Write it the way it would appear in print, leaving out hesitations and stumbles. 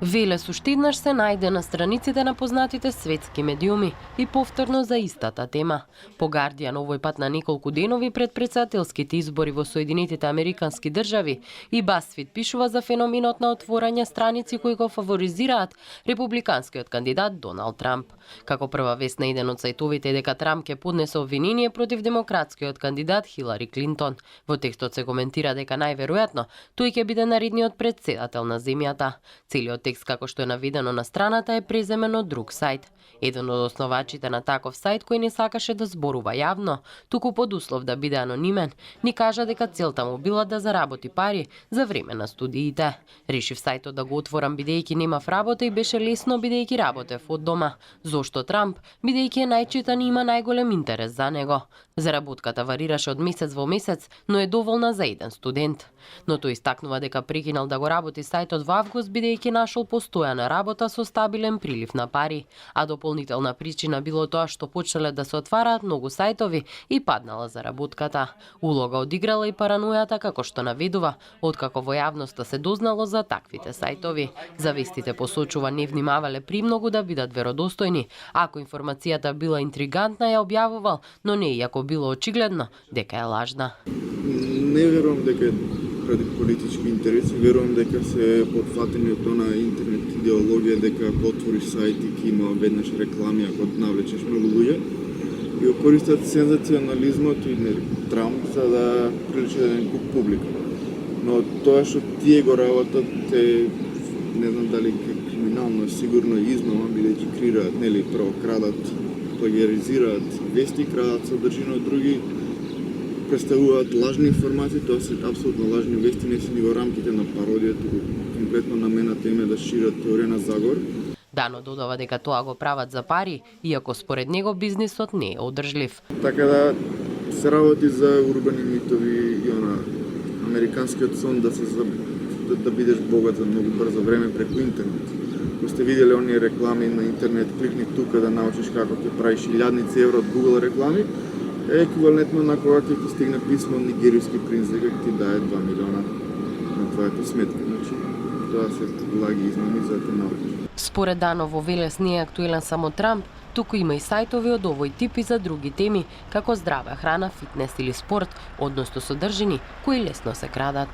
Велес уште еднаш се најде на страниците на познатите светски медиуми и повторно за истата тема. По Guardian овој пат на неколку денови пред претседателските избори во Соединетите Американски држави и BuzzFeed пишува за феноменот на отворање страници кои го фаворизираат републиканскиот кандидат Доналд Трамп. Како прва вест на еден од сајтовите е дека Трамп ќе поднесе обвинение против демократскиот кандидат Хилари Клинтон. Во текстот се коментира дека најверојатно тој ќе биде наредниот претседател на земјата. Целиот текст како што е наведено на страната е преземен од друг сајт. Еден од основачите на таков сајт кој не сакаше да зборува јавно, туку под услов да биде анонимен, ни кажа дека целта му била да заработи пари за време на студиите. Решив сајтот да го отворам бидејќи немав работа и беше лесно бидејќи работев од дома. Зошто Трамп? Бидејќи е најчитан и има најголем интерес за него. Заработката варираше од месец во месец, но е доволна за еден студент. Но тој истакнува дека прекинал да го работи сајтот во август бидејќи нашол постојана работа со стабилен прилив на пари, а дополнителна причина било тоа што почнале да се отвараат многу сајтови и паднала заработката. Улога одиграла и паранојата како што наведува, откако во јавноста се дознало за таквите сајтови. Завестите посочува не внимавале премногу да бидат веродостојни. Ако информацијата била интригантна ја објавувал, но не иако било очигледно дека е лажна. Не верувам дека е ради политички интереси, верувам дека се потфатени од тона интернет идеологија дека ако отвориш сајт и ќе има веднаш реклами ако навлечеш многу луѓе и го користат сензационализмот и Трамп за да привлече еден куп публика. Но тоа што тие го работат е не знам дали криминално, сигурно измама, бидејќи креираат, нели, прво крадат, плагиаризираат вести, крадат содржина од други, представуваат лажни информации, тоа се апсолутно лажни вести, не се ни во рамките на пародија, туку комплетно намената им е да шират теорија на заговор. Дано додава дека тоа го прават за пари, иако според него бизнисот не е одржлив. Така да се работи за урбани митови и американскиот сон да бидеш богат за многу брзо време преку интернет. Ако сте виделе оние реклами на интернет, кликни тука да научиш како ќе правиш илјадници евро од Google реклами, е еквивалентно на кога ќе ти стигне писмо од нигеријски принц дека ќе ти дае 2 милиона на твојата сметка. Значи, тоа се лаги измами за да те научиш. Според Дано, во Велес не е актуелен само Трамп, туку има и сајтови од овој тип и за други теми, како здрава храна, фитнес или спорт, односно содржини кои лесно се крадат.